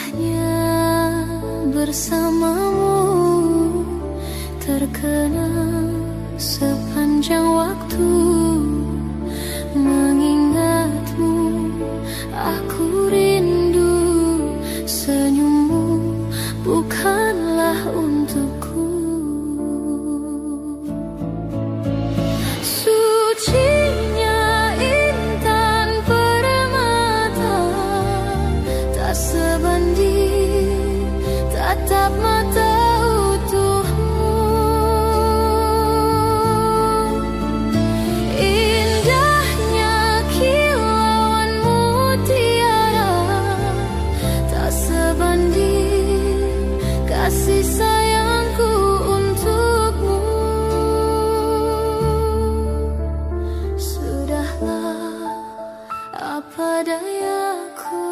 Indahnya bersamamu terkenang sepanjang waktu. Mengingatmu aku rindu, senyummu bukanlah untukku. Sucinya intan permata, tak sebanding tatap mata utuhmu. Indahnya kilauan mutiara, tak sebanding kasih sayangku untukmu. Sudahlah, apa dayaku,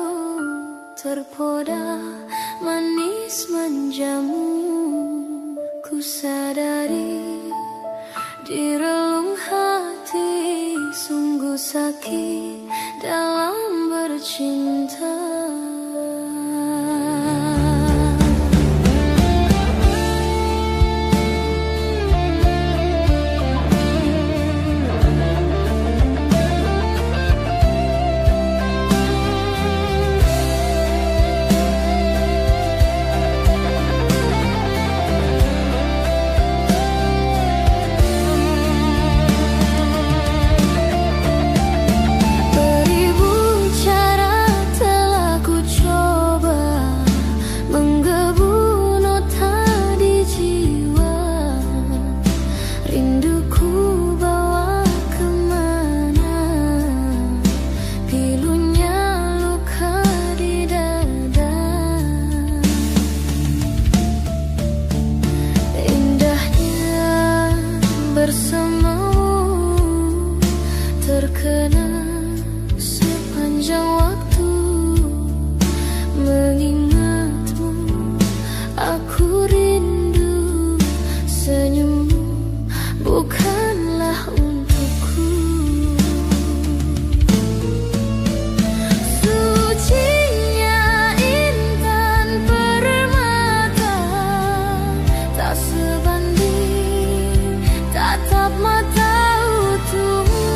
terpoda manis manjamu. Ku sadari di relung hati, sungguh sakit dalam bercinta. Beribu cara telah ku coba menggebu nota di jiwa. Rinduku bawa kemana, pilunya luka di dada. Indahnya bersamamu terkenang sepanjang waktu. Mengingatmu aku rindu, senyummu bukanlah untukku. Sucinya intan permata, tak sebanding tatap mata utuhmu.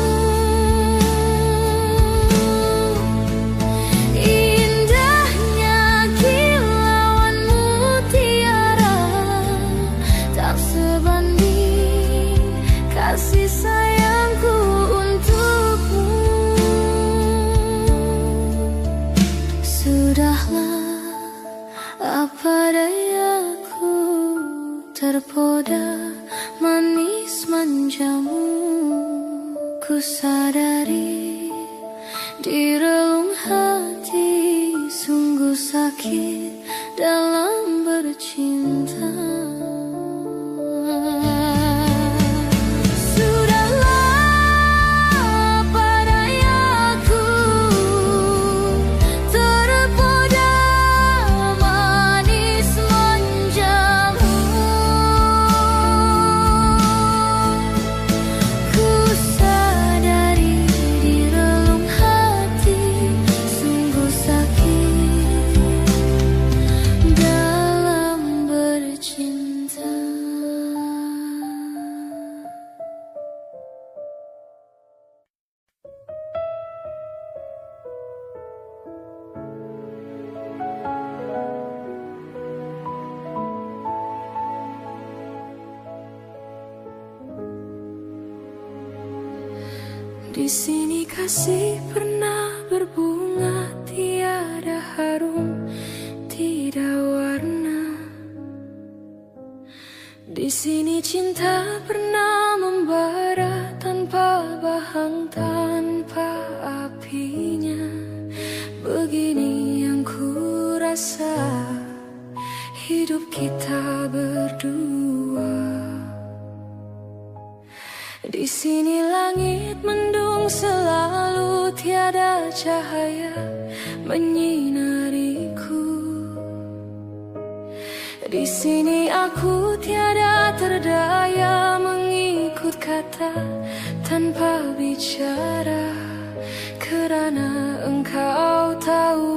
Indahnya kilauan mutiara, tak sebanding kasih sayangku untukmu. Sudahlah, apa dayaku, terpoda manis manjamu. Ku sadari di relung hati, sungguh sakit dalam bercinta. Sudahlah, apa dayaku, terpoda manis manjamu. Ku sadari di relung hati, sungguh sakit dalam bercinta. Di sini kasih pernah berbunga, tiada harum, tidak warna. Di sini cinta pernah membara tanpa bahang, tanpa apinya. Begini yang ku rasa hidup kita berdua. Di sini langit mendung selalu, tiada cahaya menyinariku. Di sini aku tiada terdaya mengikut kata tanpa bicara, kerana engkau tahu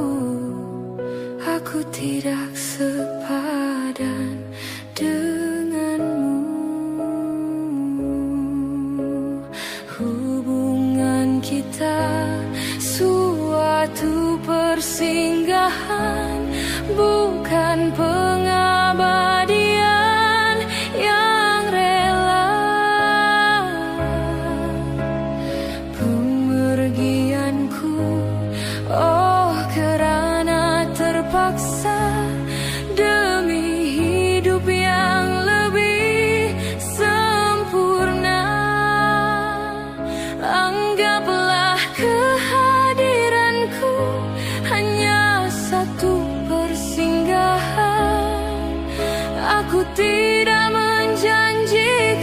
aku tidak sepadan denganmu. Hubungan kita suatu persinggahan, bukan pengabadian yang rela. Pemergianku, oh kerana terpaksa demi hidup yang lebih sempurna. Anggaplah kehadiranku hanya satu persinggahan. Aku tidak menjanjikan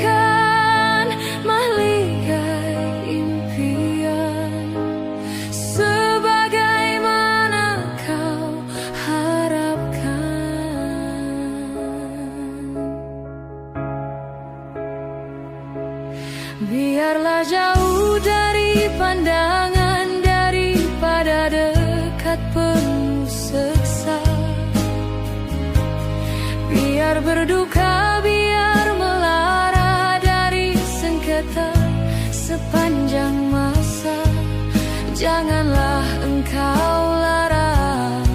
mahligai impian sebagaimana kau harapkan. Biarlah jauh dari pandangan daripada dekat penuh seksa. Biar berduka, biar melara dari sengketa sepanjang masa. Janganlah engkau larang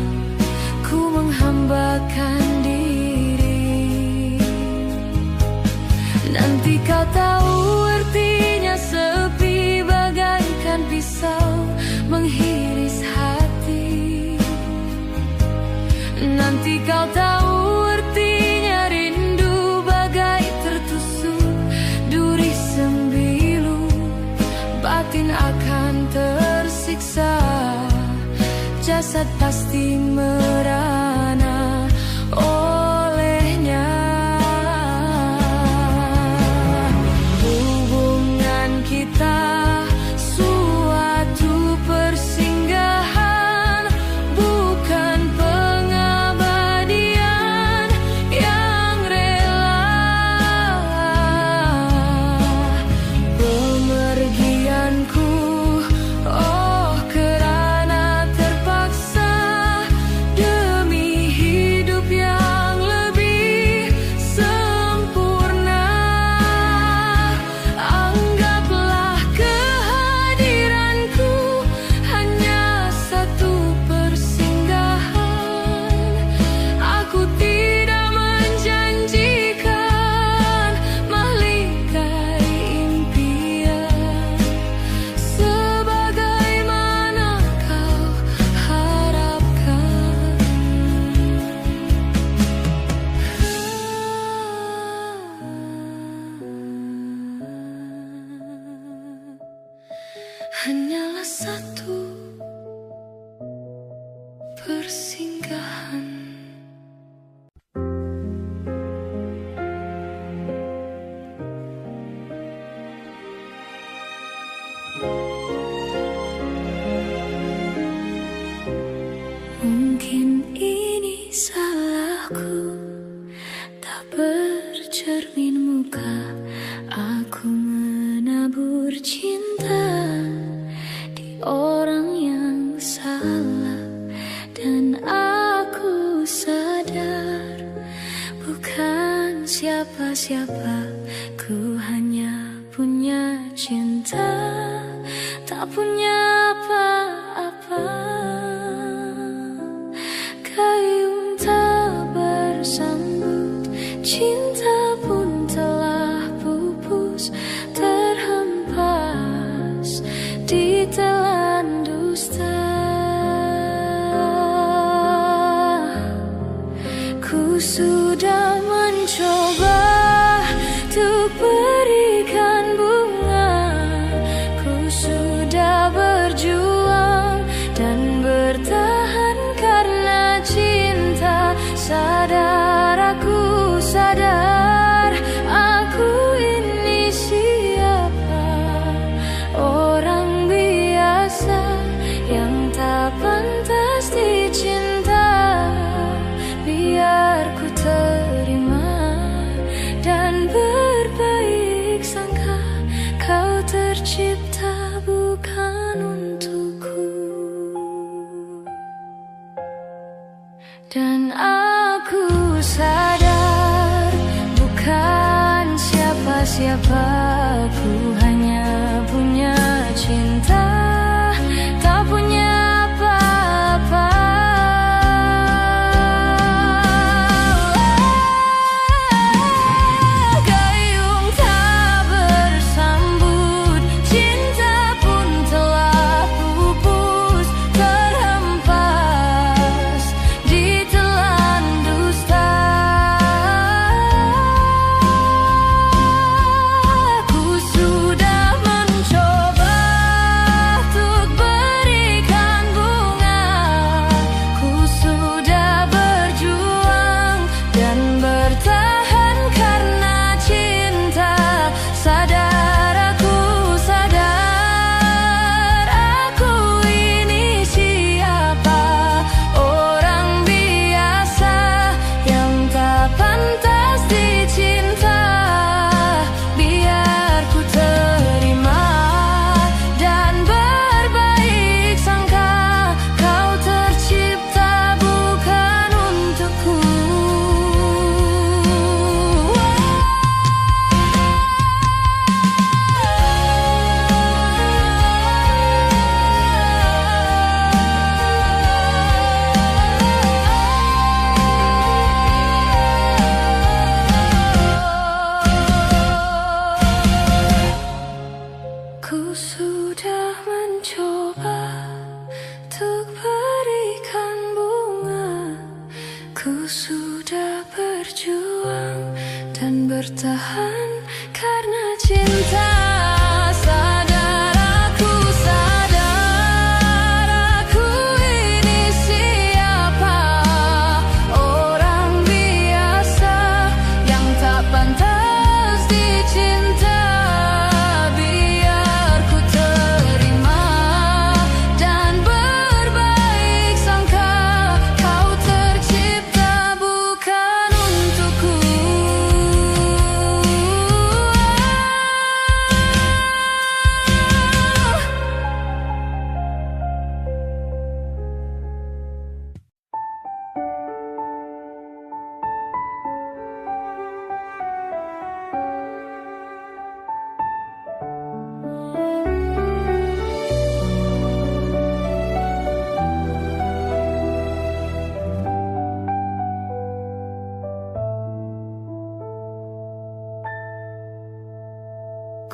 ku menghambakan diri. Nanti kau tahu artinya sepi bagaikan pisau menghiris hati. Nanti kau tahu artinya rindu bagai tertusuk duri sembilu. Batin akan tersiksa, jasad pasti merana olehnya. Hubungan kita suatu persinggahan, bukan pengabadian yang rela. Pemergianku, oh kerana terpaksa demi hidup yang lebih sempurna. Anggaplah kehadiranku hanya satu persinggahan. Aku tidak menjanjikan mahligai impian sebagaimana kau harapkan. Hanyalah satu persinggahan. Mungkin ini salahku, tak bercermin muka. Aku menabur cinta di orang yang salah. Dan aku sadar bukan siapa-siapa. Ku hanya punya cinta, tak punya apa-apa. Gayung tak bersambut, cinta pun telah pupus, terhempas di telan dusta. Ku sudah mencoba untuk berikan bunga. Ku sudah berjuang dan bertahan karena cinta. Sadar, aku sadar, aku ini siapa? Orang biasa yang tak pantas dicinta. Biar ku terima dan berbaik sangka. Kau tercipta bukan untukku. Dan aku sadar bukan siapa-siapa, aku hanya punya cinta, tak punya apa-apa. Gayung tak bersambut, cinta pun telah pupus, terhempas ditelan dusta. Ku sudah mencoba untuk berikan bunga, ku sudah berjuang dan bertahan karena cinta. Sadar aku, sadar aku ini siapa, orang biasa yang tak pantas dicinta. Biar ku terima dan berbaik sangka, kau tercipta bukan untukku. Ku sudah mencoba untuk berikan bunga, ku sudah berjuang dan bertahan karena cinta. Sadar aku, sadar aku ini siapa, orang biasa yang tak pantas dicinta. Biar ku terima dan berbaik sangka, kau tercipta bukan untukku.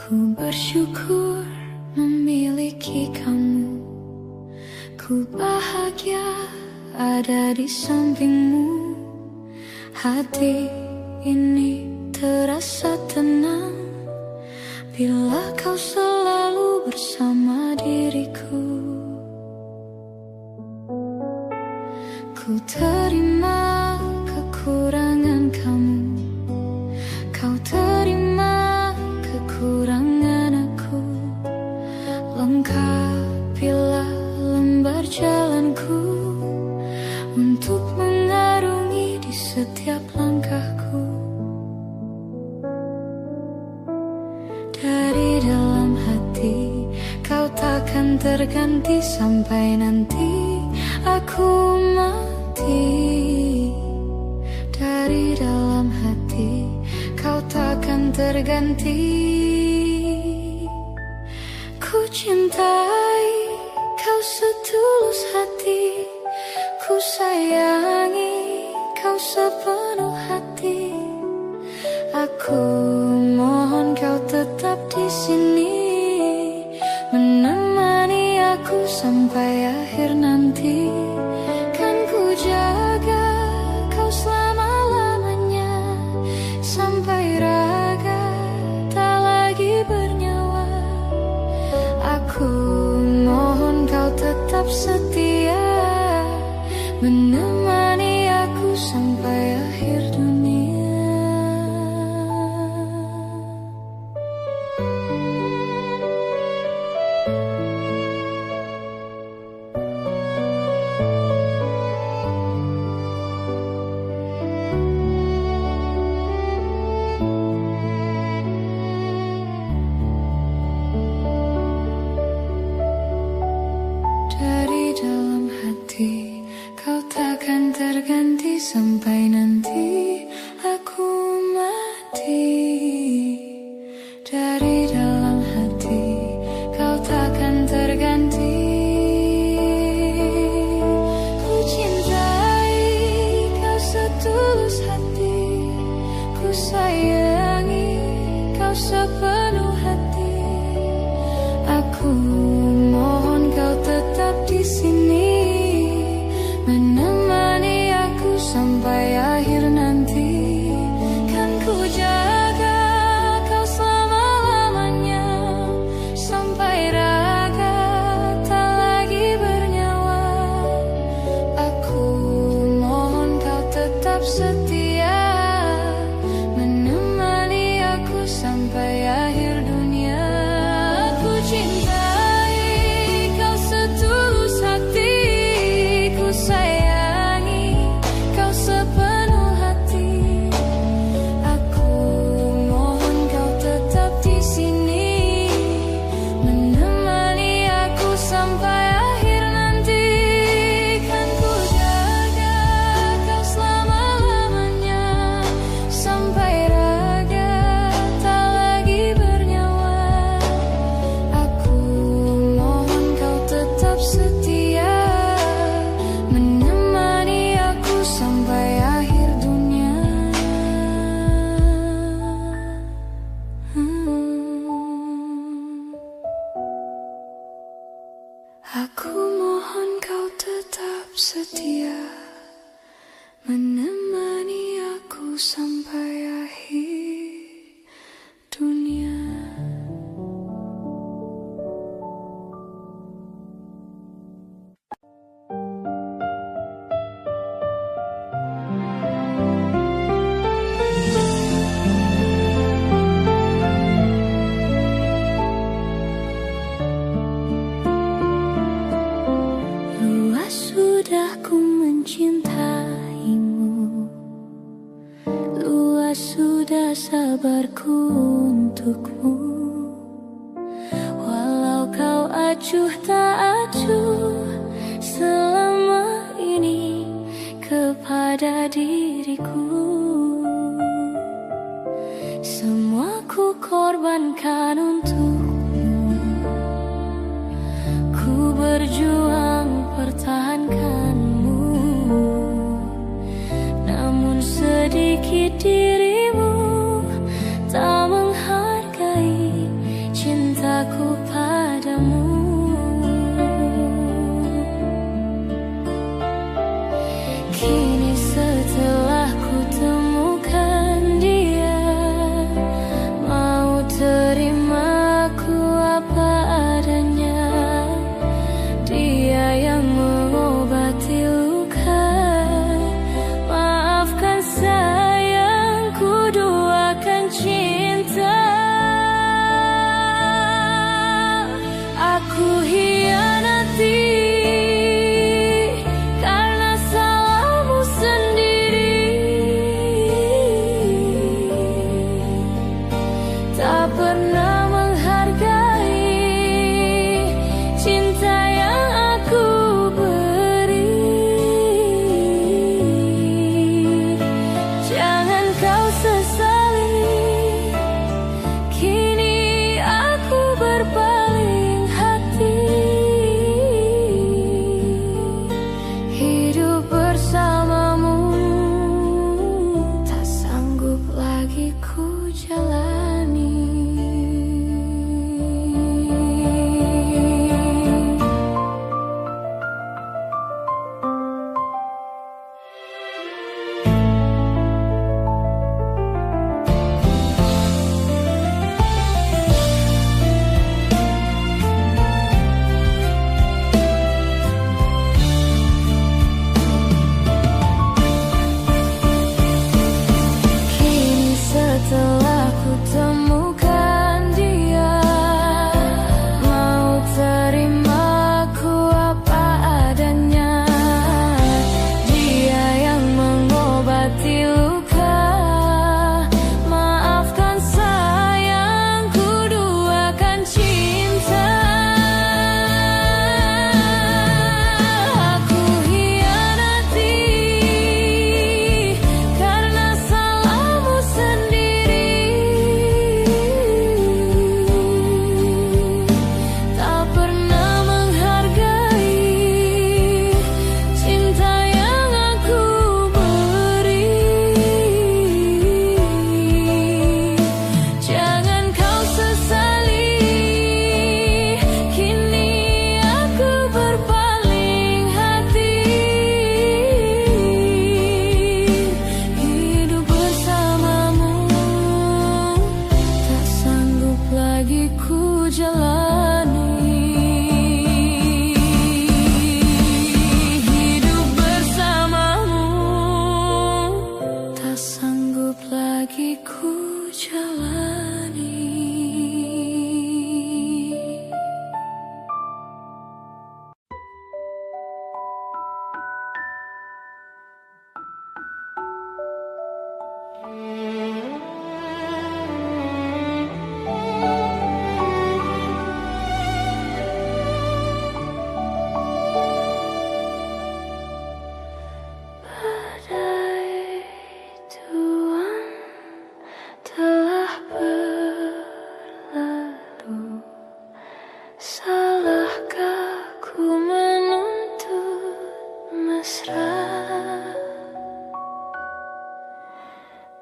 Ku bersyukur memiliki kamu, ku bahagia ada di sampingmu. Hati ini terasa tenang bila kau selalu bersama diriku. Ku terima kekurangan kamu, kau terima kekurangan aku. Lengkapilah lembar jalanku untuk mengarungi di setiap langkahku. Dari dalam hati kau takkan terganti sampai nanti aku mati. Dari dalam hati kau takkan terganti. Ku cintai kau setulus hati, ku sayangi kau sepenuh hati. Aku mohon kau tetap di sini, menemani aku sampai akhir nanti. Kan ku jaga kau selama-lamanya, sampai raga tak lagi bernyawa. Aku mohon kau tetap setia, menemani aku sampai akhir dunia. Dari dalam hati kau takkan terganti sampai nanti aku mati. Dari dalam hati kau takkan terganti. Ku cintai kau setulus hati, ku sayangi kau sepenuh hati. Aku mohon kau tetap di sini, menemani aku sampai akhir nanti. Kan ku jaga kau selama-lamanya, sampai raga tak lagi bernyawa. Aku mohon kau tetap setia, menemani aku sampai akhir dunia. Aku cintai kau setulus hati, ku sayangi kau sepenuh hati. Aku mohon kau tetap di sini, menemani aku sampai akhir nanti. Kan ku jaga kau selama-lamanya, sampai raga tak lagi bernyawa. Aku mohon kau tetap setia, menemani aku sampai akhir dunia. Aku mohon kau tetap setia, menemani aku sampai akhir dunia. Luas sudah ku mencintaimu, luas sudah sabarku untukmu. Walau kau acuh tak acuh selama ini kepada diriku, semua ku korbankan untukmu. Ku berjuang pertahankanmu, namun sedikit dirimu tak menghargai cintaku padamu. Kini setelah ku temukan dia, mau terimaku apa adanya. Dia yang mengobati luka, maafkan sayangku, duakan cinta. Aku hianati karena salahmu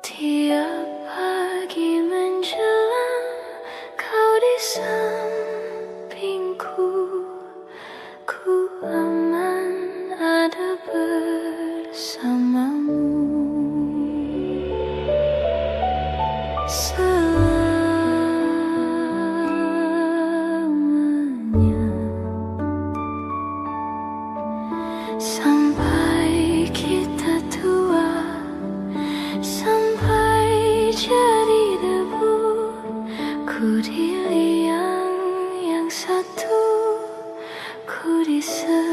Tiap pagi menjelang kau di sampingku, ku aman ada bersamamu. Selamanya sampai kita tua, sampai jadi debu, ku di liang yang satu, ku di sebelahmu.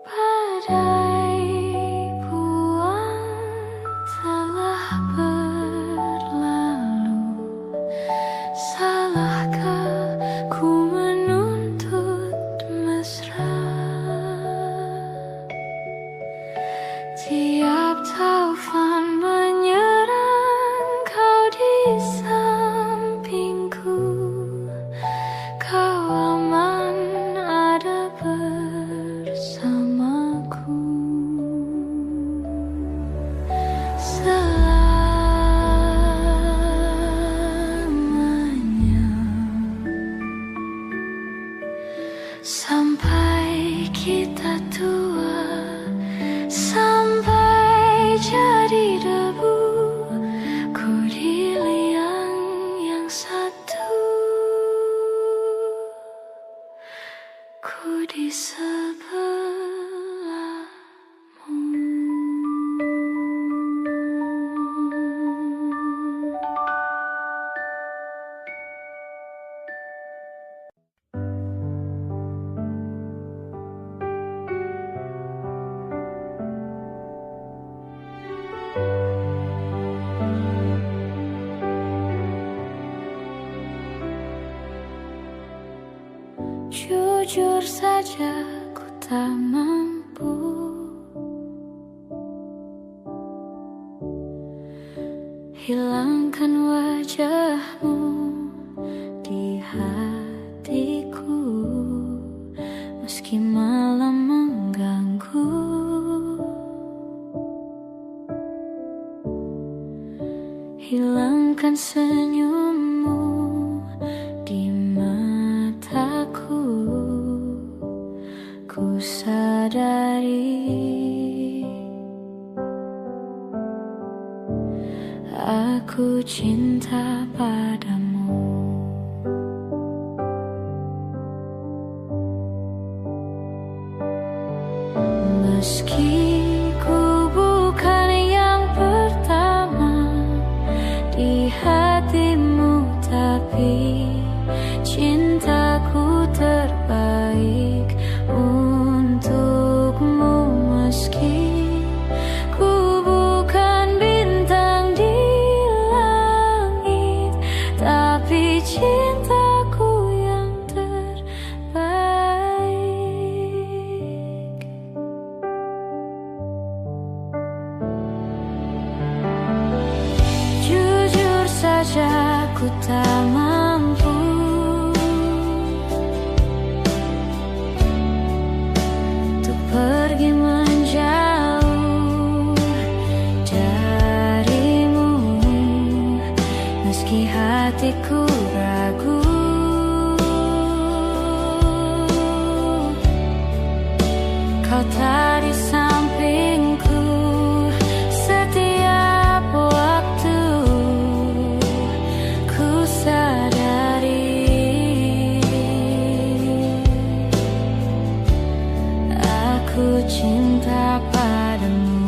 Badai buang telah berlalu, salahkah ku menuntut mesra? Tiap taufan menyerang, kau di sampingku, kau aman ada bersamaku. Selamanya sampai kita tua, sampai jadi debu, ku di liang yang satu, ku di jujur saja ku tak mampu hilangkan wajahmu di hatiku, meski malam mengganggu. Hilangkan senyummu di mataku, ku sadari aku cinta padamu. Meski ku bukan yang pertama di hatimu, tapi cintaku terbaik untukmu. Meski ku bukan bintang di langit, tapi cintaku yang terbaik. Jujur saja ku tak mampu untuk pergi menjauh darimu, meski hatiku ragu. Kau tak di sampingku setiap waktu, ku sadari aku cinta padamu.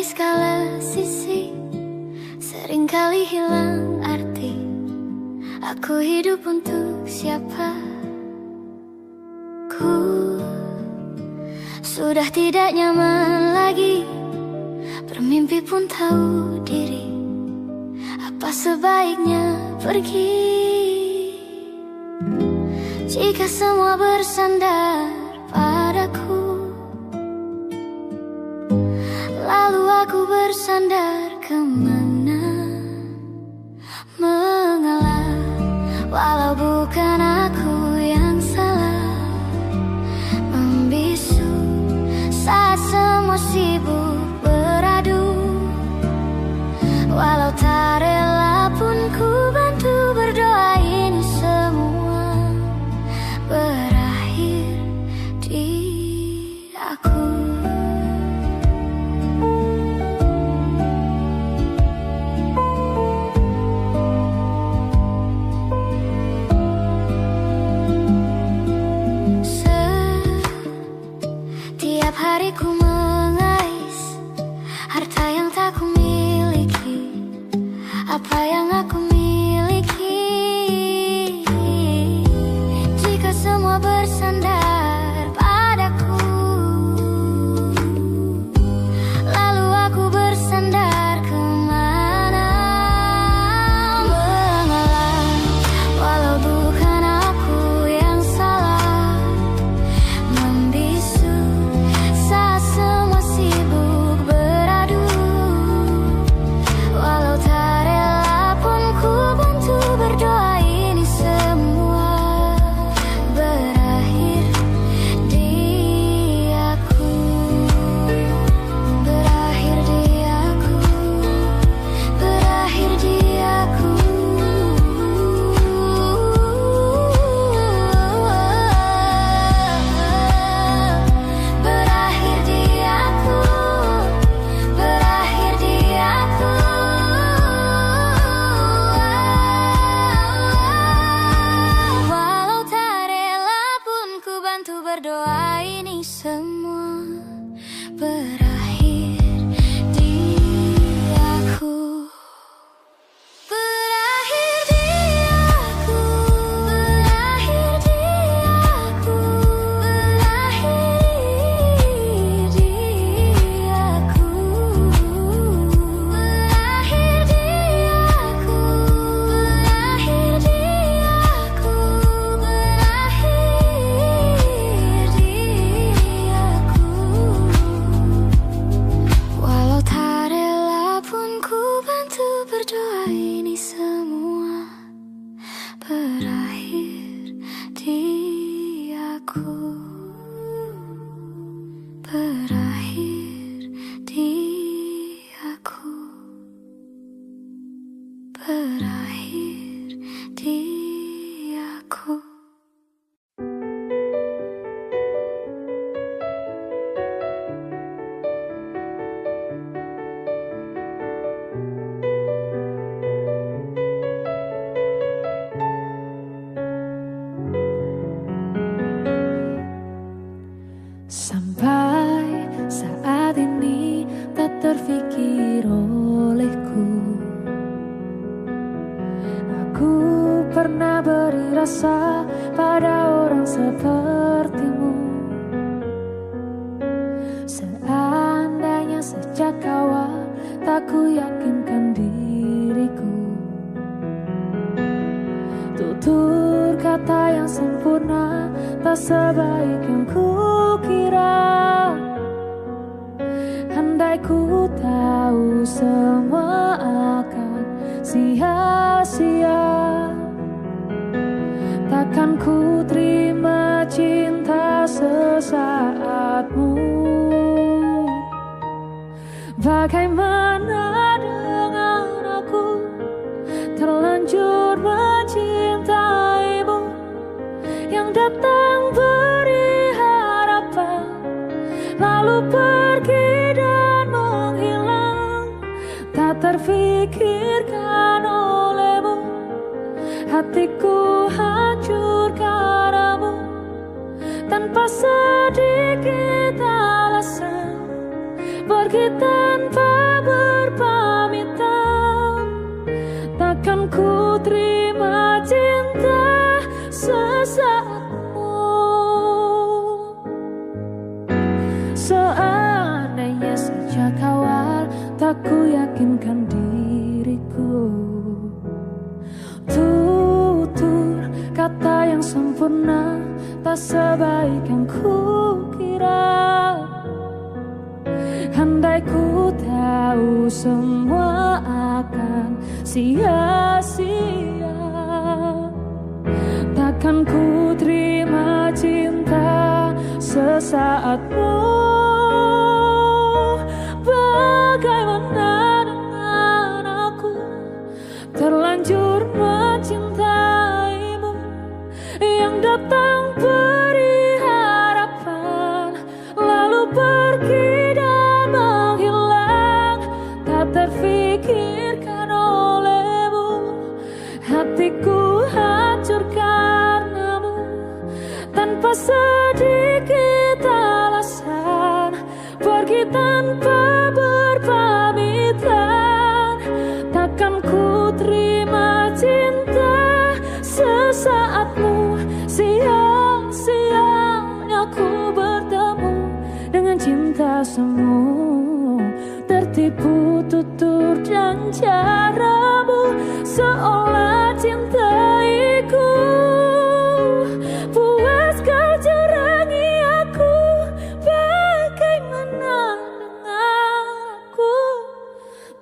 dari segala sisi, seringkali hilang arti. Aku hidup untuk siapa? Ku sudah tidak nyaman lagi, bermimpi pun tahu diri. Apa sebaiknya pergi? Jika semua bersandar padaku, lalu aku bersandar kemana? Mengalah, walau bukan aku yang salah. Membisu saat semua sibuk beradu, walau tak rela pun ku bantu berdoa ini semua berakhir di aku. Setiap hari ku mengais harta yang tak ku miliki. Apa yang aku miliki? Jika semua bersandar padaku, lalu aku bersandar kemana? Mengalah, walau bukan aku yang salah. Membisu saat semua sibuk beradu, walau tak rela pun ku bantu berdoa ini semua berakhir di aku. Berakhir di aku. Berakhir di aku. Berakhir di aku. Berakhir di aku. Walau tak rela pun ku bantu berdoa ini semua berakhir di aku. Berakhir di aku. Berakhir di aku. Berakhir di aku. Berakhir di aku. Berakhir di aku. Berakhir di aku. Walau tak rela pun ku bantu berdoa ini semua berakhir di aku. Berakhir di aku. Berakhir di aku. Sampai saat ini tak terfikir olehku. Aku pernah beri rasa pada orang sepertimu. Seandainya sejak awal tak ku yakinkan diriku. Tutur kata yang sempurna tak sebaik yang kukira. Andai ku tahu semua akan sia-sia, takkan ku terima cinta sesaatmu. Bagaimana dengan aku terlanjur mencintaimu, yang datang beri harapan lalu pergi dan menghilang. Tak terfikirkan olehmu, hatiku hancur karenamu. tanpa sedikit alasan, pergi tanpa sesaatmu. Seandainya sejak awal tak ku yakinkan diriku, tutur kata yang sempurna tak sebaik yang ku kira. Andai ku tahu semua akan sia-sia, takkan ku terima cinta sesaatmu. Bagaimana dengan aku, terlanjur mencintaimu, yang datang beri harapan lalu pergi dan menghilang, tak terfikirkan olehmu. Hatiku hancur karenamu, tanpa sedikit alasan, pergi tanpa berpamitan. Takkan ku terima cinta sesaatmu. Siang-siangnya ku bertemu dengan cinta semu, tertipu tutur dan caramu, seolah cintaiku. Puas kau curangi aku, bagaimana dengan aku,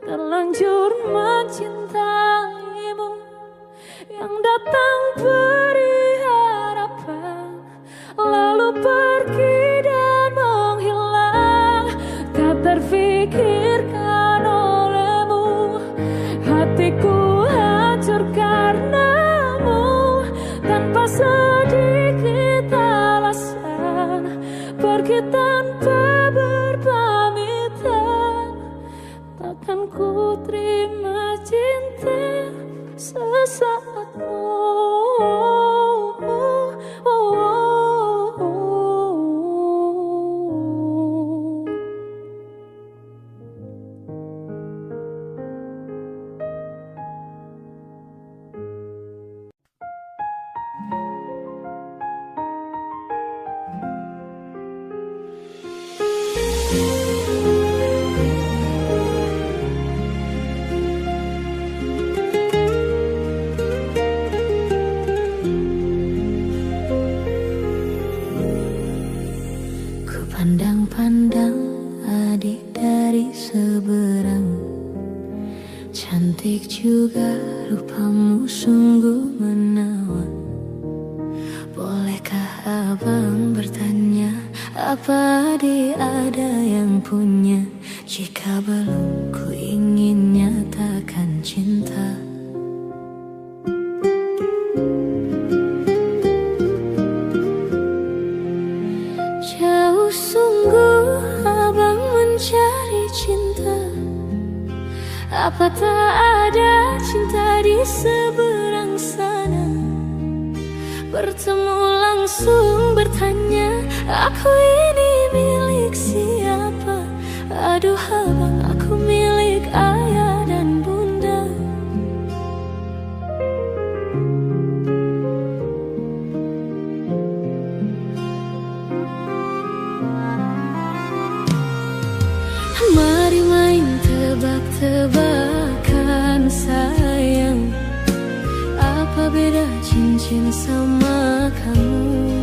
terlanjur mencintaimu, yang datang beri harapan lalu pergi dan menghilang, tak terfikirkan olehmu. Hatiku hancur karenamu, tanpa sedikit alasan, pergi tanpa berpamitan. Takkan ku terima cinta sesaatmu. Pandang-pandang adik dari seberang, cantik juga rupamu sungguh menawan. Bolehkah abang bertanya, apa adik ada yang punya? Jika belum, ku ingin nyatakan cinta. Jauh sungguh abang mencari cinta, apa tak ada cinta di seberang sana? Bertemu langsung bertanya, aku ini milik siapa? Aduh abang, aku milik ayah dan bunda. Mari main tebak-tebakan sayang, apa beda cincin sama kamu?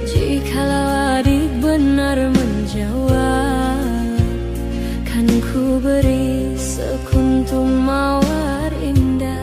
Jikalau adik benar menjawab, kan ku beri sekuntum mawar indah.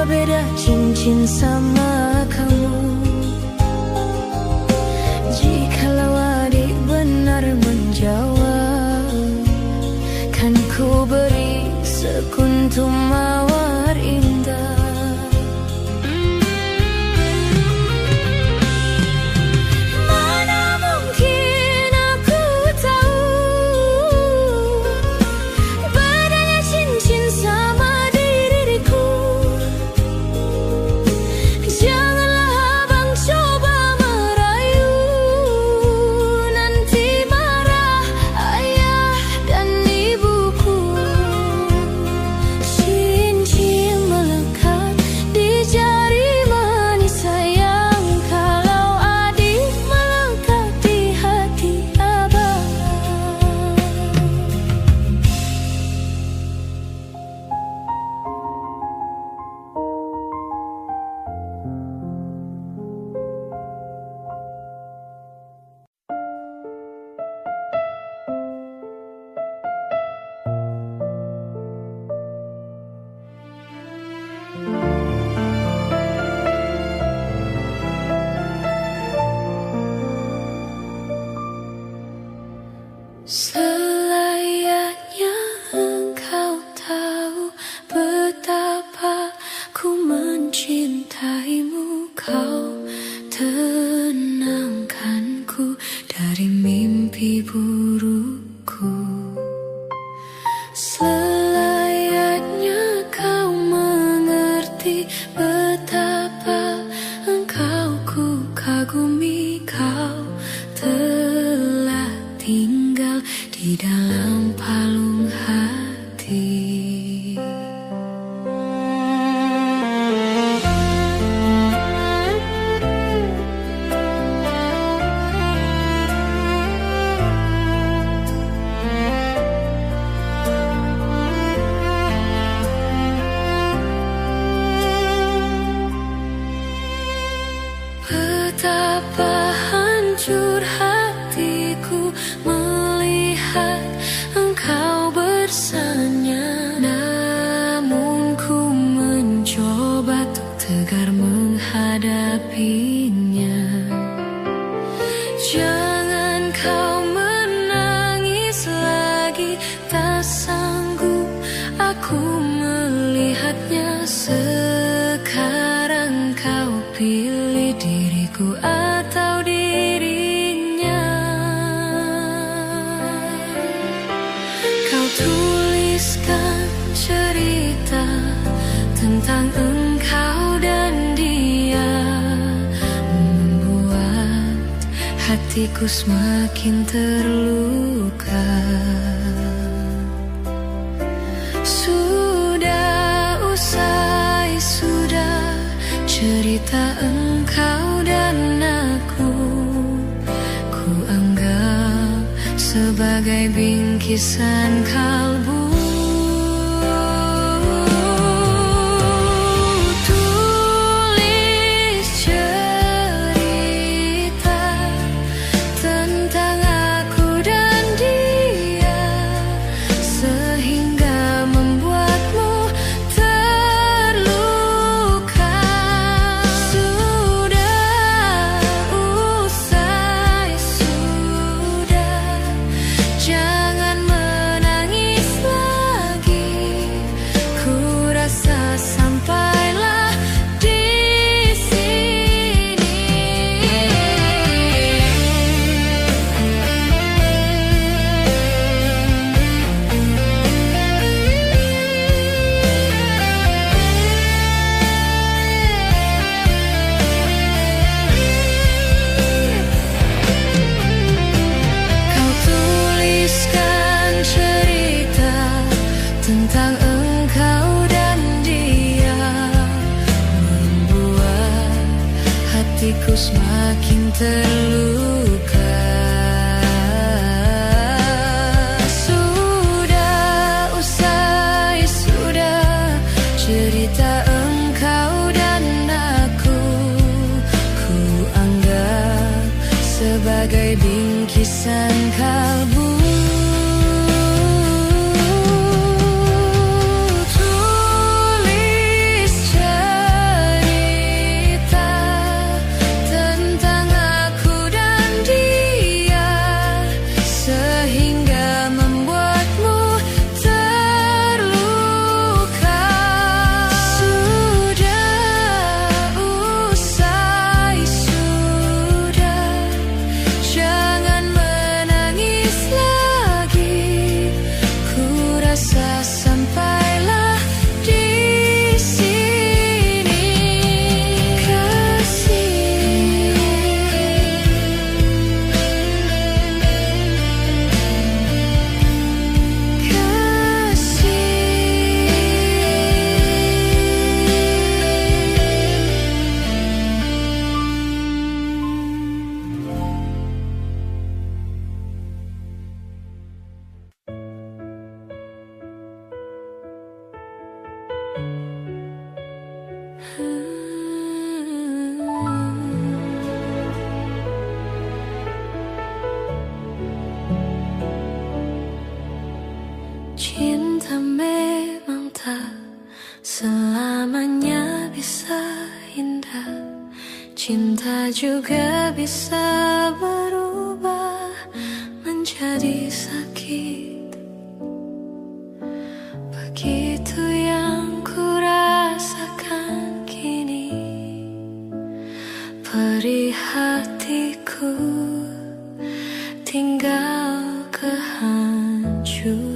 Apa beda cincin sama kamu? Jikalau adik benar menjawab, kan ku beri sekuntum mawar indah. Selayaknya engkau tahu betapa ku mencintaimu. Kau tenangkanku dari mimpi burukku. Selayaknya kau mengerti betapa engkau ku kagumi. Kau telah tinggal di dalam palung hati. Betapa hancur hatiku melihat engkau bersanya. Namun ku mencoba untuk tegar menghadapinya. Jangan kau menangis lagi, tak sanggup aku melihatnya. Sekarang kau pilih diriku atau dirinya. Kau tuliskan cerita tentang engkau dan dia, membuat hatiku semakin terluka. Sudah usai, sudah cerita engkau dan aku. Ku anggap sebagai bingkisan kalbu. Tulis cerita tentang aku dan dia, sehingga membuatmu terluka. Sudah usai, sudah, jangan menangis lagi. Ku rasa sampailah di sini. Kau tuliskan cerita tentang engkau dan dia, membuat hatiku semakin terluka. Sudah usai, sudah cerita engkau dan aku. Ku anggap sebagai bingkisan kalbu. Tulis cerita Selamanya bisa indah, cinta juga bisa berubah menjadi sakit. Begitu yang ku rasakan kini, perih hatiku tinggal kehancuran.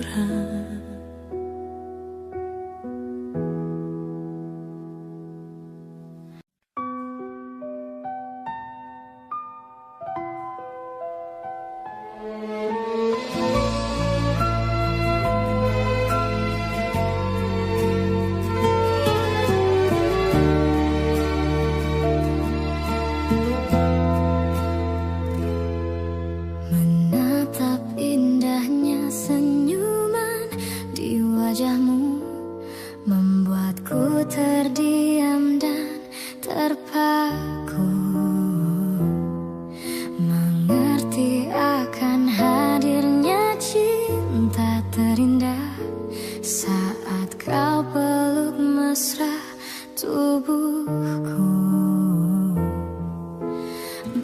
Menatap indahnya senyuman di wajahmu membuatku terdiam dan terpaku, mengerti akan hadirnya cinta terindah saat kau peluk mesra tubuhku.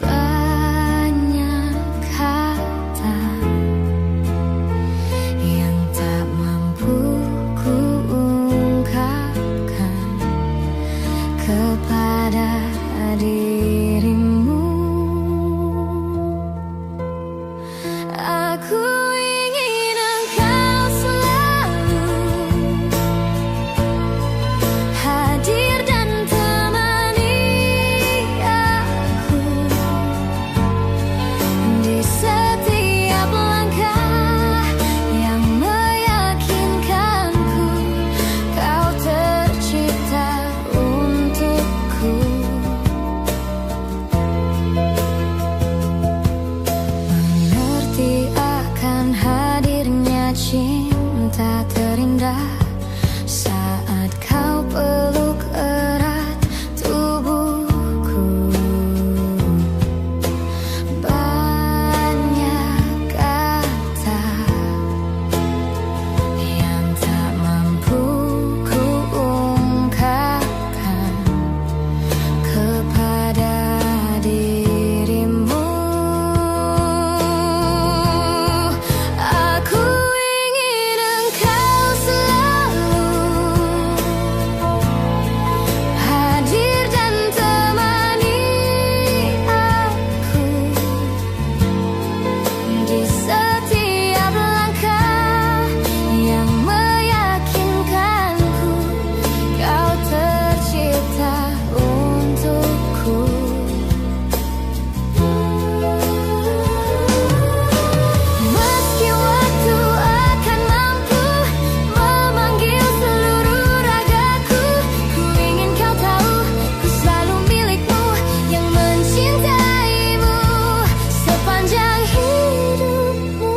Banyak kata yang tak mampu ku ungkapkan kepada dirimu. Aku ingin engkau selalu hadir dan temani aku di setiap langkah yang meyakinkanku kau tercipta untukku. Mengerti akan hadirnya cinta terindah saat kau peluk erat tubuhku. Banyak kata yang tak mampu ku ungkapkan kepada dirimu. Aku ingin engkau selalu hadir dan temani aku di setiap langkah yang meyakinkanku kau tercipta untukku. Meski waktu akan mampu memanggil seluruh ragaku, ku ingin kau tahu ku selalu milikmu yang mencintaimu sepanjang hidupmu.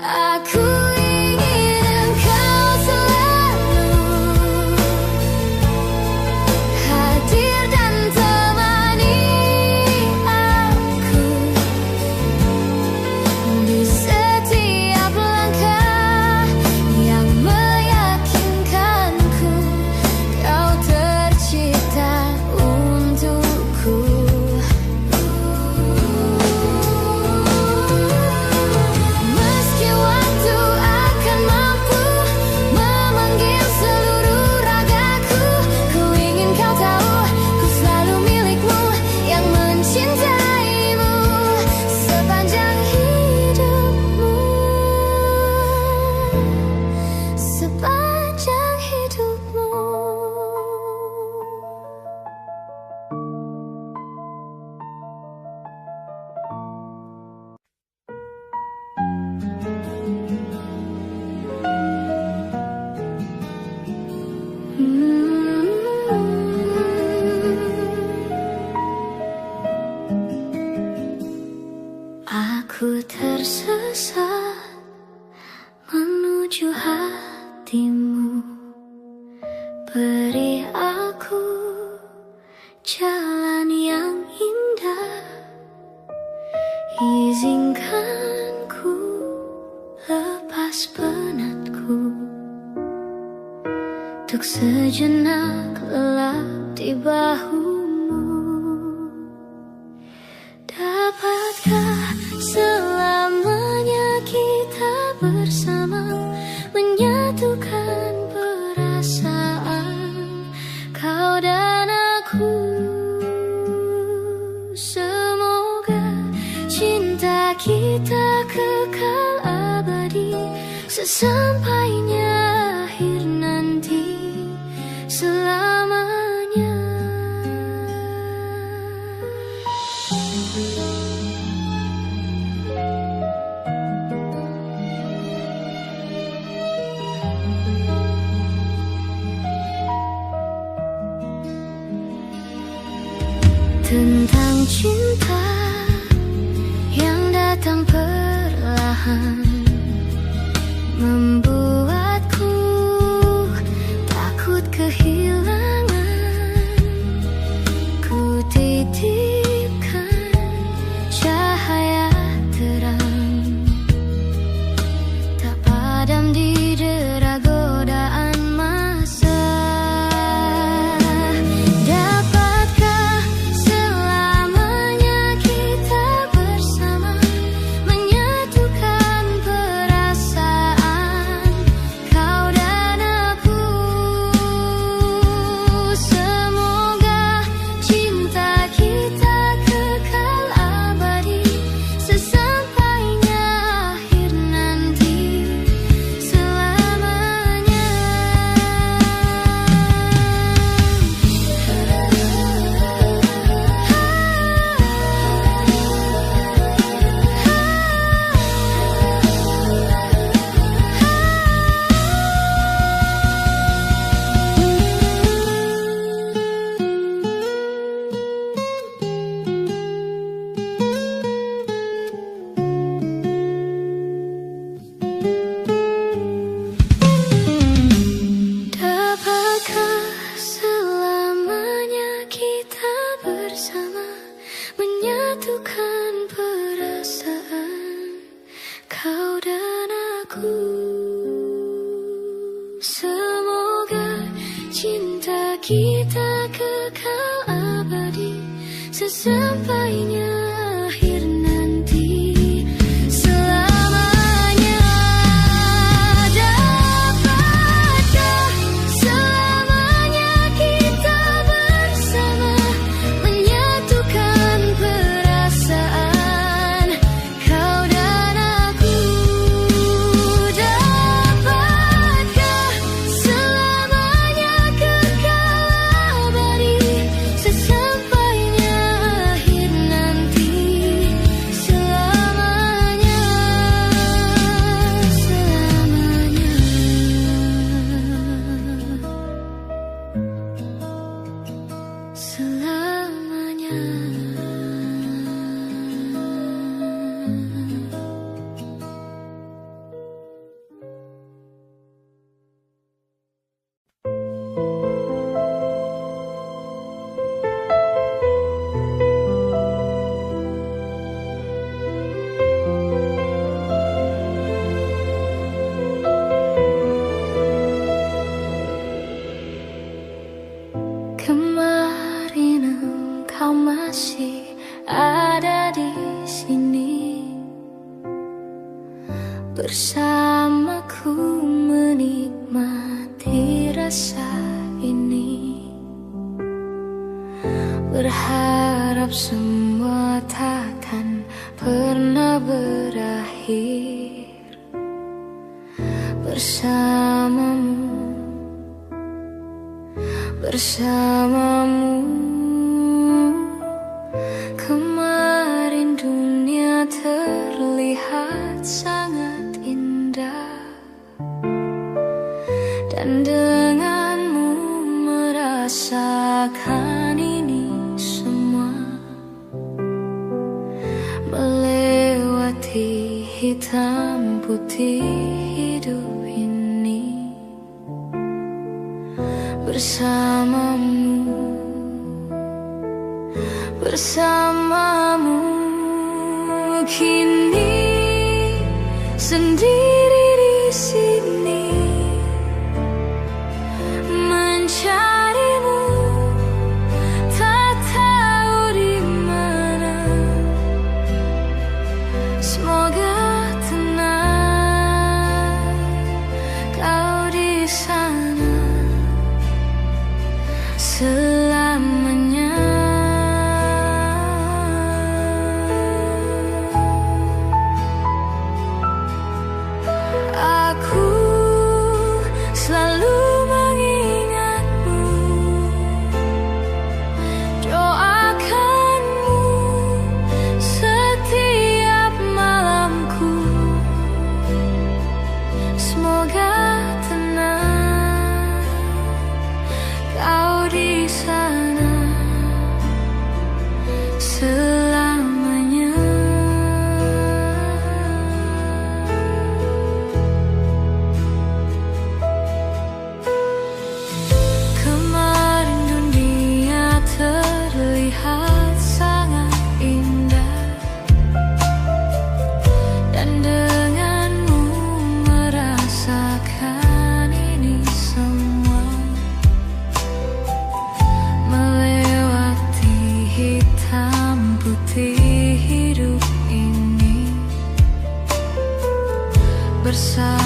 Aku ingin engkau selalu hadir dan temani aku di setiap langkah yang meyakinkanku kau tercipta untukku. Meski waktu akan mampu memanggil seluruh ragaku, ku ingin kau tahu ku selalu milikmu yang mencintaimu sepanjang hidupmu. Sepanjang hidupmu. Aku tersesat menuju hatimu, beri aku jalan yang indah. Izinkan ku untuk sejenak lelap di bahumu. Dapatkah selamanya kita bersama, menyatukan perasaan kau dan aku? Semoga cinta kita kekal abadi, sesampainya akhir nanti, selamanya. Tentang cinta yang datang perlahan, membuatku takut kehilangan. Ku titipkan cahaya terang, tak padam di dera godaan masa. Dapatkah selamanya kita bersama, menyatukan perasaan kau dan aku? Semoga cinta kita kekal abadi, sesampainya akhir nanti, selamanya. Dapatkah selamanya kita bersama, menyatukan perasaan kau dan aku? Semoga cinta kita kekal abadi, sesampainya akhir nanti, selamanya. Dapatkah selamanya kita bersama, menyatukan perasaan kau dan aku? Dapatkah selamanya kekal abadi, sesampainya akhir nanti, selamanya, selamanya, kemarin engkau masih ada di sini, bersamaku menikmati rasa ini. Berharap semua takkan pernah berakhir bersamamu, bersamamu. Kemarin dunia terlihat sangat indah, dan denganmu merasakan ini semua, melewati hitam putih hidup ini. Bersamamu, bersamamu. Kini sendiri di sini,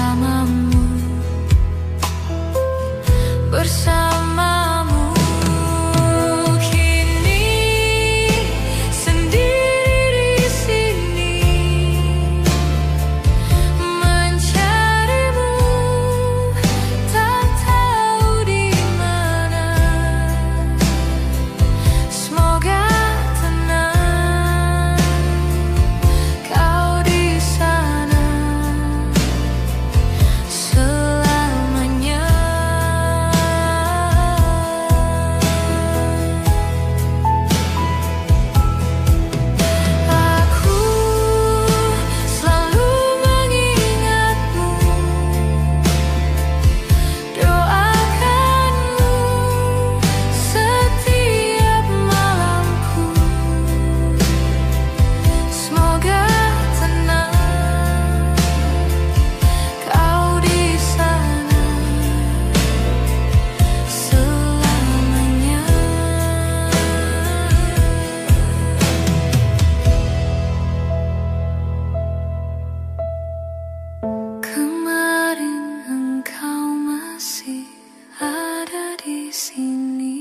bersamamu, bersamamu. Kini sendiri di sini mencarimu, tak tahu di mana. Semoga tenang kau di sana selamanya. Aku selalu mengingatmu, doakanmu setiap malamku. Semoga tenang kau di sana selamanya. Kemarin engkau masih ada di sini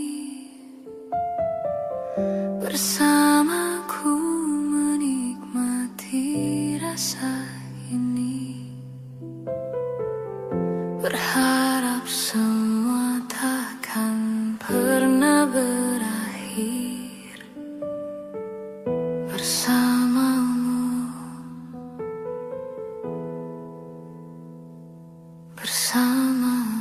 bersamaku menikmati rasa ini. Berharap semua takkan pernah berakhir bersamamu, bersamamu.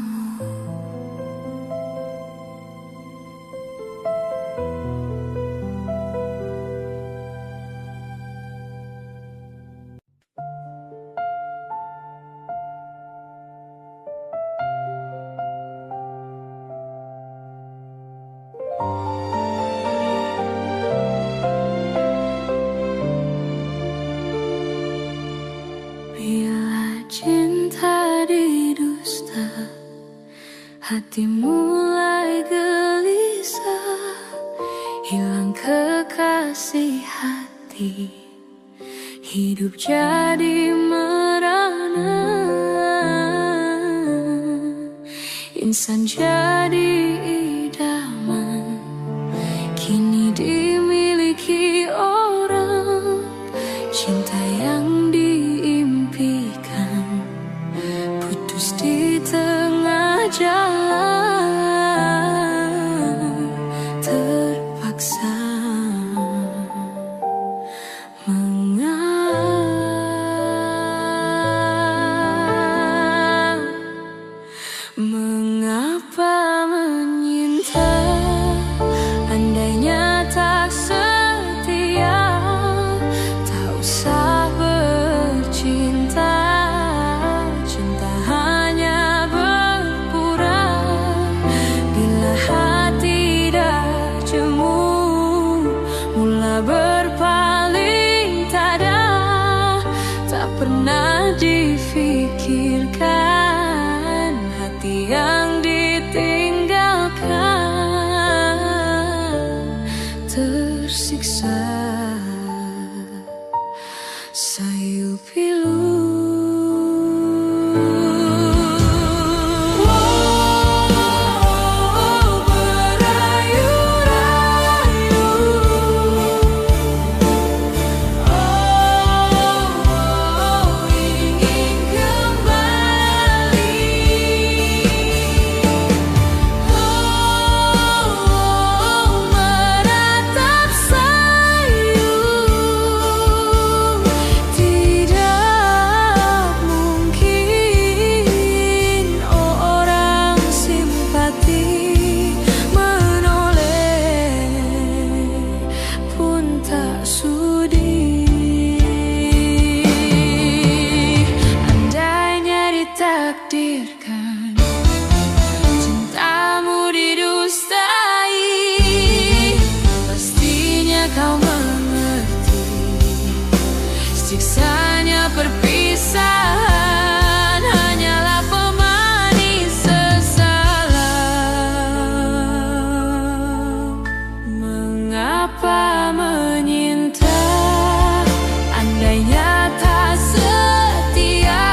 Bila cinta didusta, hati mulai gelisah, hilang kekasih hati, hidup jadi merana. Insan jadi idaman, kini dimiliki orang. Cinta yang diimpikan putus di tengah jalan, terpaksa mengapa menyinta, andainya tak setia, tak usah bercinta. Cinta hanya berpura bila hati dah jemu, mula berpaling tada, tak pernah difikirkan hati yang ditinggalkan tersiksa sayu pilu. Takdirkan cintamu didustai, pastinya kau mengerti siksanya perpisahan hanyalah pemanis sesalam. Mengapa menyinta, andainya tak setia,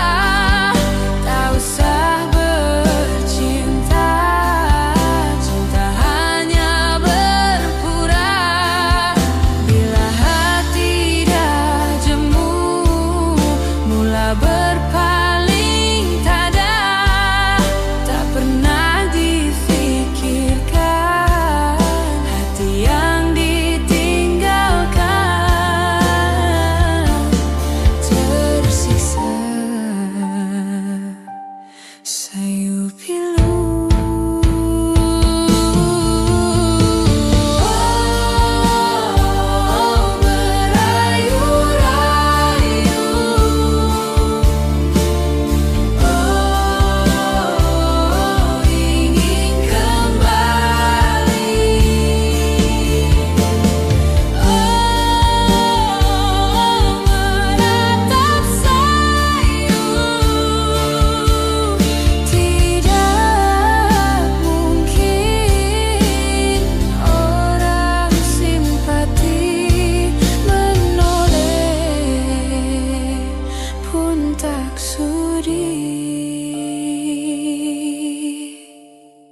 sedih.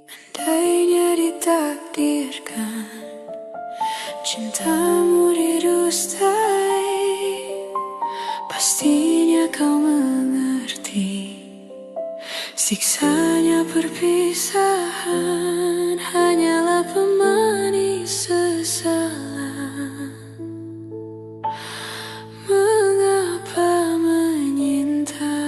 Andainya ditakdirkan cintamu didustai, pastinya kau mengerti siksanya perpisahan hanyalah pemanis sesalan. Mengapa menyinta?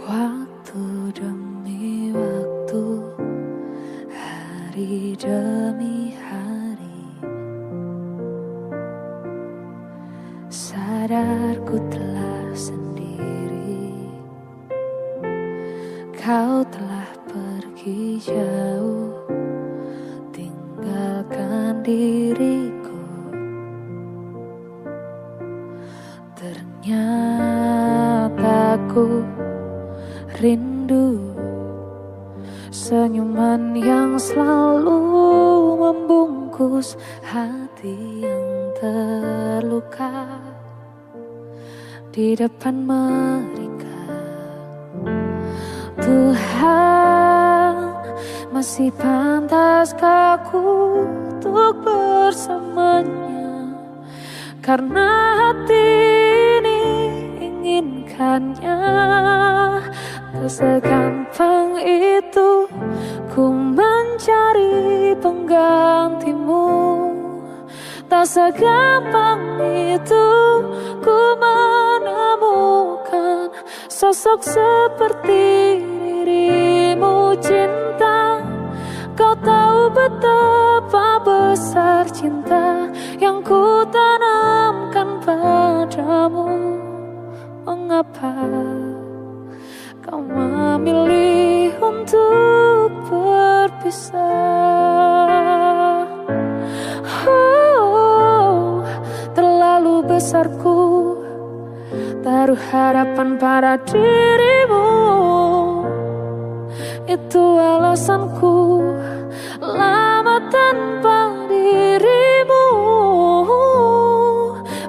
Waktu demi waktu, hari demi hari, sadarku telah sendiri. Kau telah pergi jauh, tinggalkan diriku. Ternyata ku rindu senyuman yang selalu membungkus hati yang terluka di depan mereka. Tuhan, masih pantaskah aku untuk bersamanya? Karena hati ini inginkannya. Tak segampang itu ku mencari penggantimu. Tak segampang itu ku menemukan sosok seperti dirimu. Cinta, kau tahu betapa besar cinta yang ku tanamkan padamu. Mengapa kau memilih untuk berpisah? Oh, terlalu besarku taruh harapan pada dirimu. Itu alasanku lama tanpa dirimu.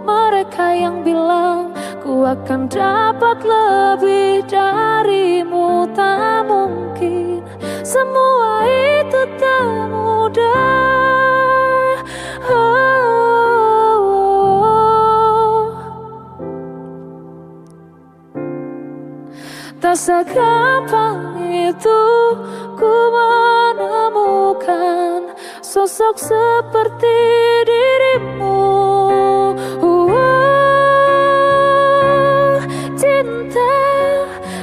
Mereka yang bilang ku akan dapat lebih darimu, tak mungkin. Semua itu tak mudah. Tak segampang itu ku menemukan sosok seperti dirimu. Cinta,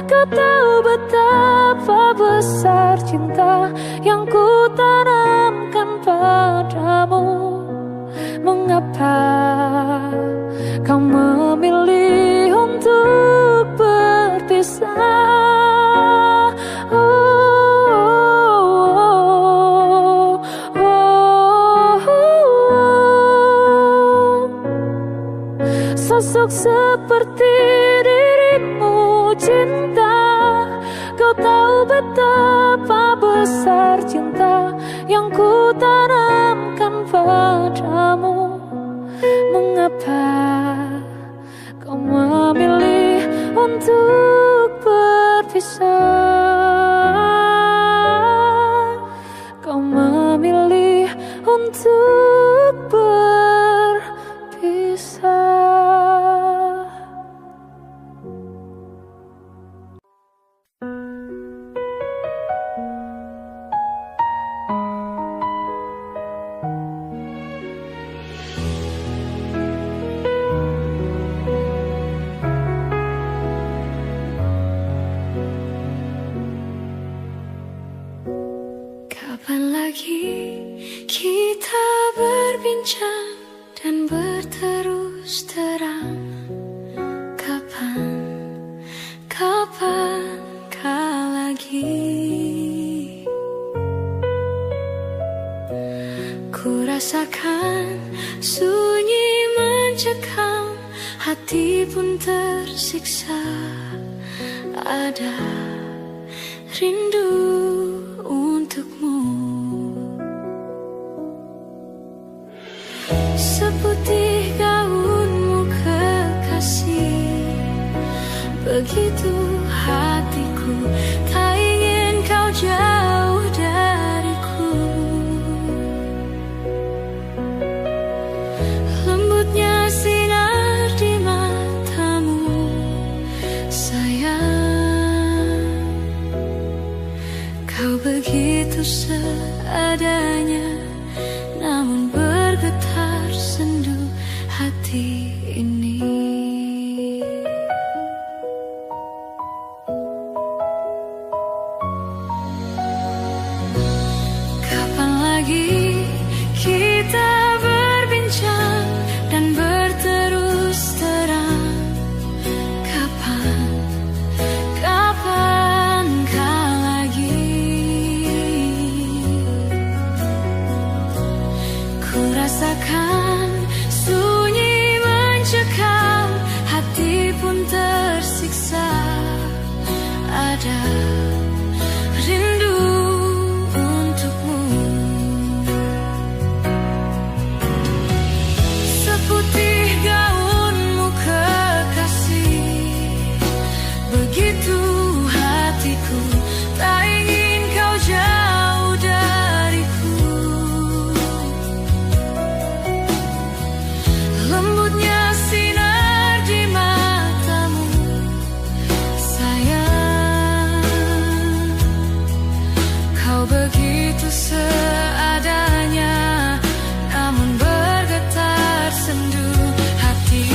kau tahu betapa besar cinta yang ku tanamkan padamu. Mengapa kau memilih untuk berpisah? Sosok seperti dirimu. Cinta, kau tahu betapa besar cinta yang ku tanamkan padamu. Mengapa kau memilih untuk berpisah? Kau memilih untuk berpisah. Kapan lagi kita berbincang rasakan sunyi mencekam, hati pun tersiksa. Ada rindu untukmu, seputih gaunmu kekasih. Begitu hatiku, tak ingin kau jauh dariku. Lembutnya sinar di matamu, sayang. Kau begitu seadanya, namun bergetar sendu hati ini. Kapan lagi kita berbincang dan berterus terang? Kapankah lagi ku rasakan sunyi mencekam, hati pun tersiksa. Ada rindu untukmu, seputih gaunmu kekasih. Begitu hatiku, tak ingin kau jauh dariku. Lembutnya sinar di matamu, sayang. Kau begitu seadanya, namun bergetar sendu hati.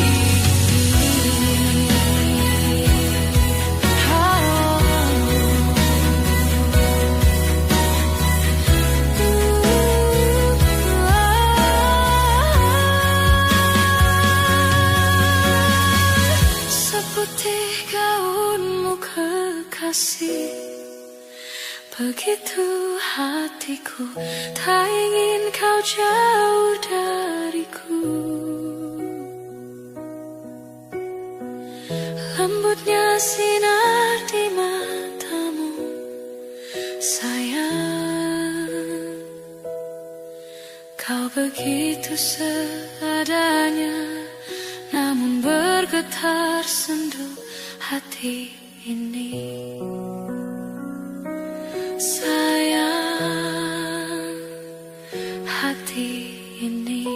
Seputih gaunmu kekasih. Begitu hatiku, tak ingin kau jauh dariku. Lembutnya sinar di matamu, sayang. Kau begitu seadanya, namun bergetar sendu hati ini. Sayang, hati ini.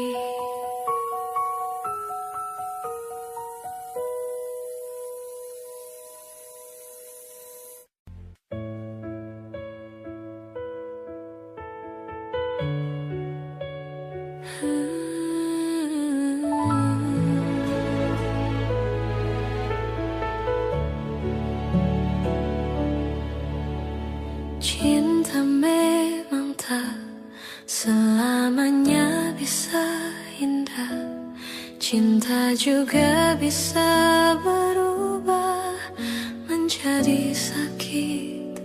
Cinta memang tak selamanya bisa indah. Cinta juga bisa berubah menjadi sakit.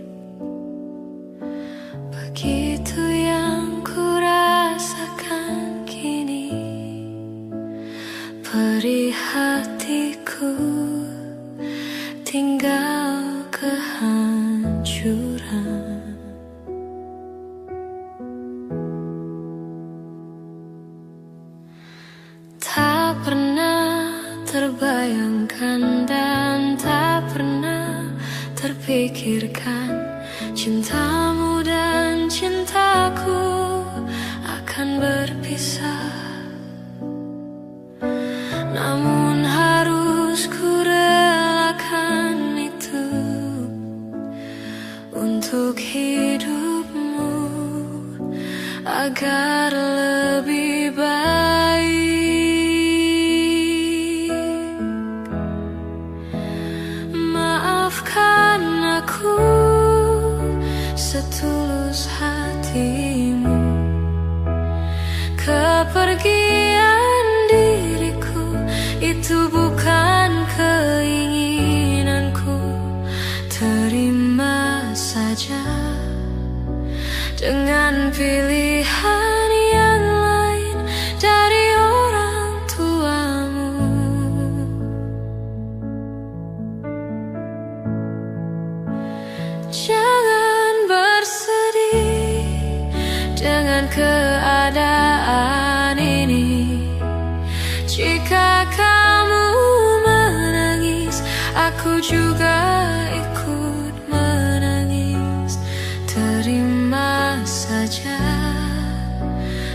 Begitu yang ku rasakan kini. Perih hatiku, tinggal kehancuran. Tak pernah terbayangkan dan tak pernah terpikirkan, cintamu dan cintaku akan berpisah. Namun harus ku relakan itu untuk hidupmu agar lebih baik. Maafkan aku setulus hatimu. Kepergian diriku itu bukan keinginanku. Terima saja dengan pilihan aku juga ikut menangis. Terima saja,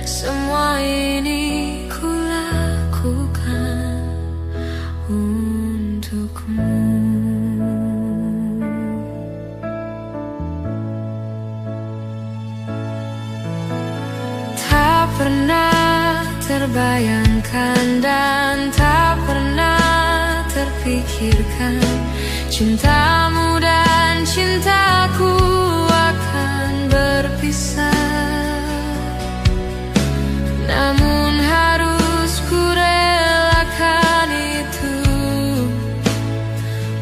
semua ini ku lakukan untukmu. Tak pernah terbayangkan dan tak pernah terpikirkan cintamu dan cintaku akan berpisah. Namun harus ku relakan itu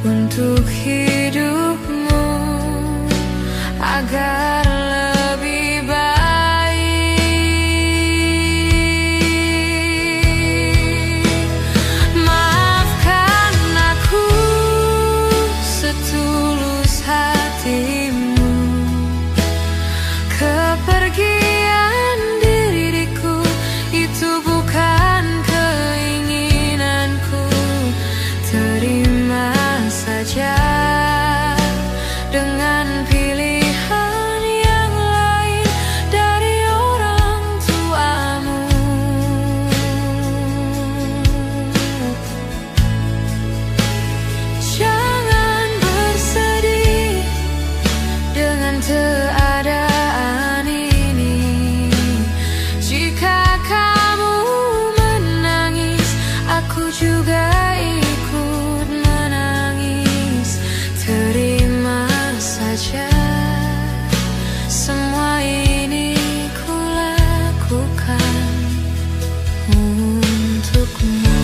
untuk hidupmu agar lebih baik. Maafkan aku setulus hatimu. Kepergian diriku itu bukan keinginanku. Terima saja dengan pilihan yang lain dari orang tuamu. Jangan bersedih dengan keadaan ini. Jika kamu menangis, aku juga ikut menangis. Terima saja, semua ini ku lakukan untukmu.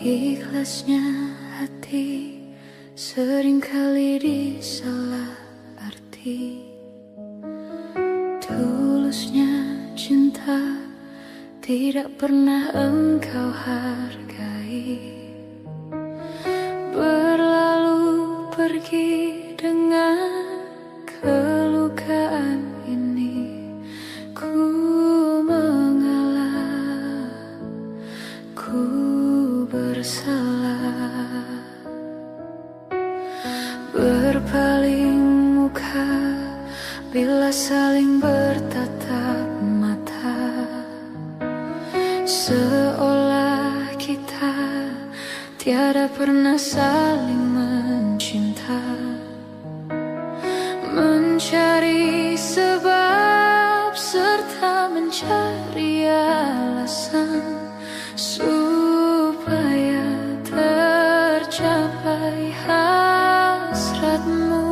Ikhlasnya hati seringkali disalah arti. Tulusnya cinta tidak pernah engkau hargai. Berlalu pergi dengan kelukaan ini. Ku mengalah, ku bersalah. Berpaling muka bila saling bertatap mata, seolah kita tiada pernah saling mencinta. Mencari sebab serta mencari alasan supaya tercapai hasratmu.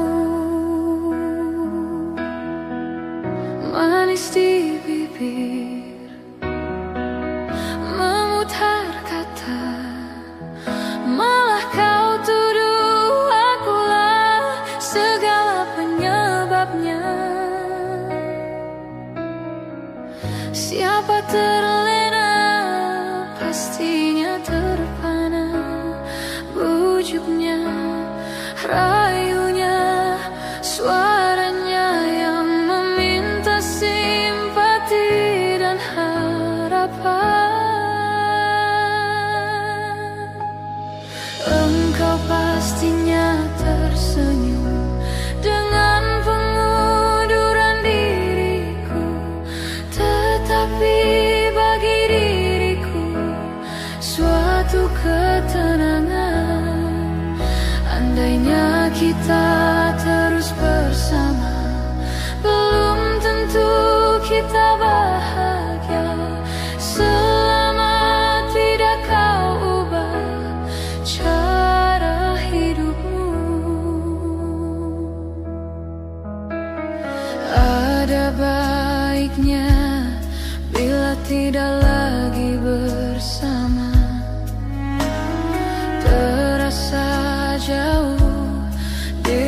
Manis di bibir, memutar kata, malah kau tuduh akulah segala penyebabnya. Siapa terlena pastinya terpana. Bujuknya, rayunya, suaranya yang meminta simpati dan harapan. Engkau pastinya tersenyum dengan pengunduran diriku, tetapi bagi diriku suatu ketenangan. Andainya kita terus bersama, belum tentu kita bahagia. Selama tidak kau ubah cara hidupmu, ada baiknya bila tidak lagi bersama. Terasa jauh di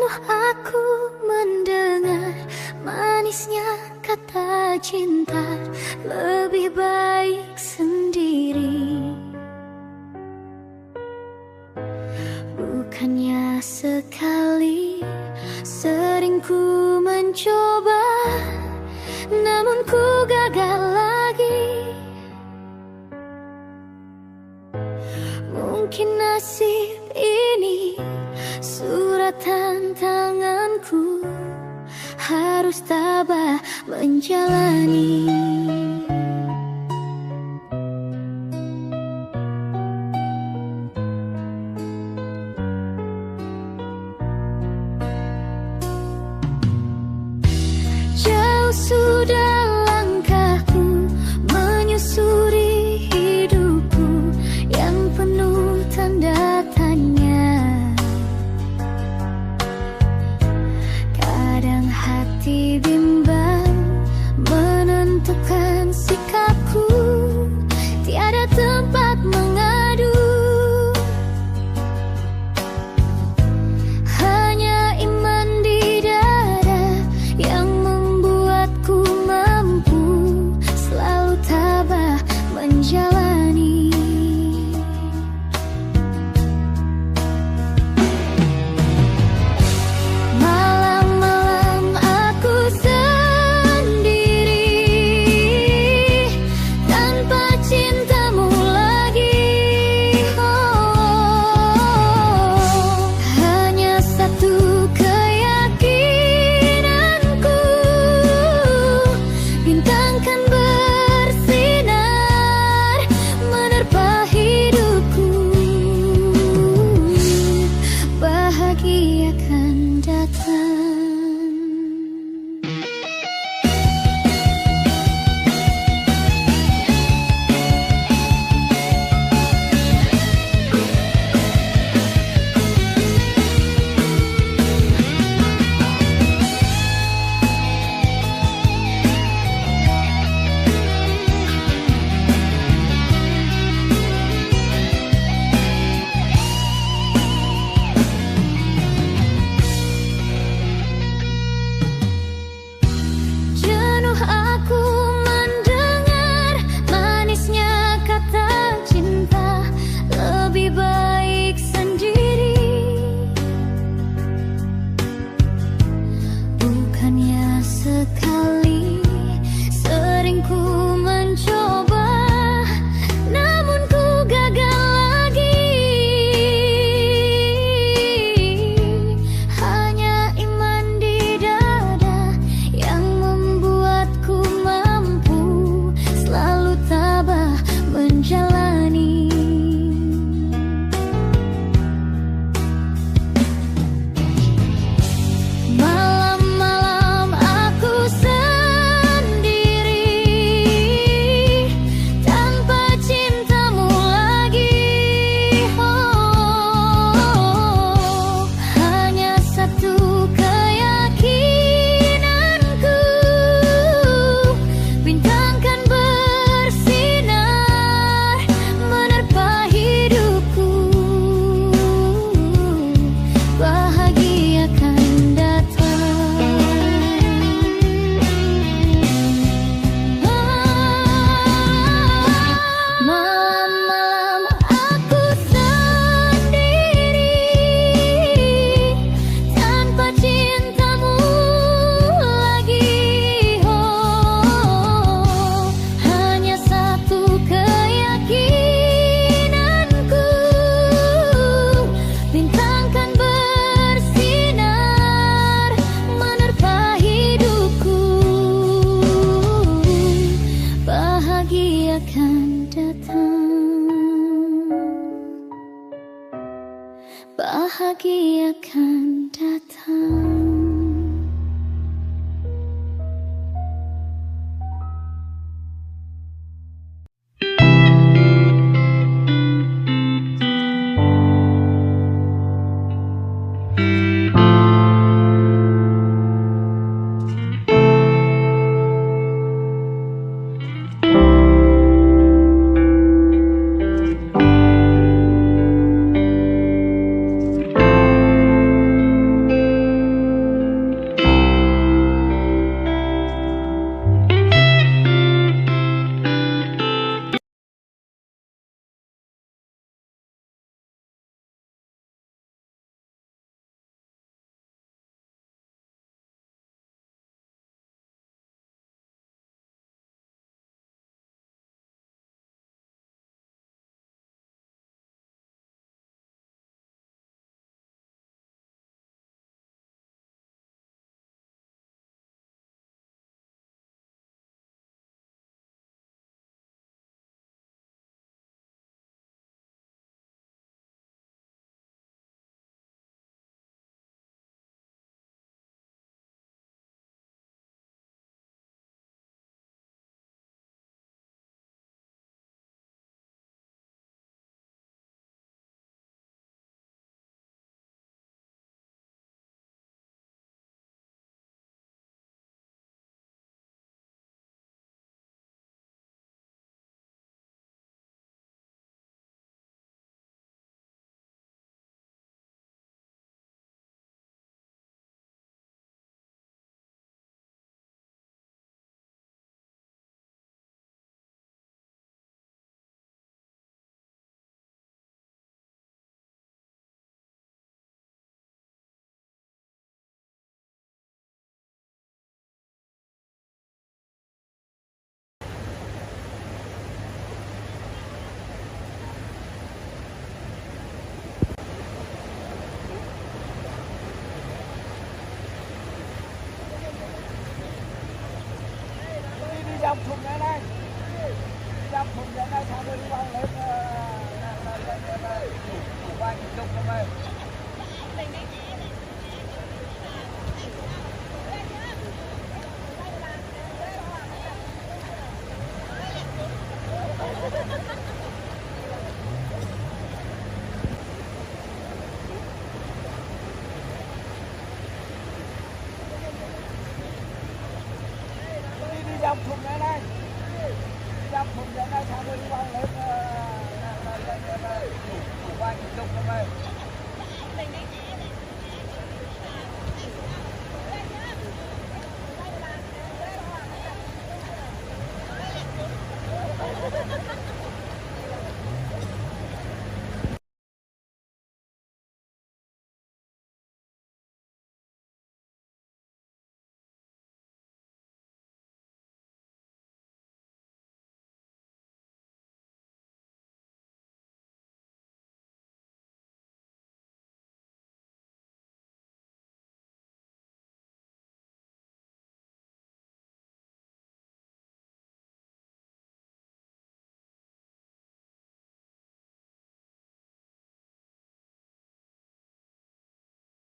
Jenuh aku mendengar manisnya kata cinta, lebih baik sendiri. Bukannya sekali, sering ku mencoba, namun ku gagal lagi. Mungkin nasib ini suratan tanganku, harus tabah menjalani. Jauh sudah langkahku menyusuri hidupku yang penuh tanda tanya. Kadang hati bimbang menentukan sikapku, tiada tempat mengadu. Hanya iman di dada yang membuatku mampu selalu tabah menjalani. Malam-malam aku sendiri tanpa cintamu lagi. Hanya satu keyakinanku, bintang kan bersinar menerpa hidupku. Bahagia akan datang. Jenuh aku mendengar manisnya kata cinta, lebih baik sendiri. Bukannya sekali, sering ku mencoba, namun ku gagal lagi. Hanya iman di dada yang membuatku mampu selalu tabah menjalani. Malam-malam aku sendiri tanpa cintamu lagi. Hanya satu keyakinanku, bintang kan bersinar menerpa hidupku. Bahagia akan datang. Malam-malam aku sendiri tanpa cintamu lagi. Hanya satu keyakinanku, bintang kan bersinar menerpa hidupku. Bahagia akan datang. Bahagia akan datang. dọc thùng này này, đi dọc thùng này này, sao đi băng lên vài chục rồi mày. Đi dọc thùng này này, đi dọc thùng này này, sao đi băng lên vài chục rồi mày.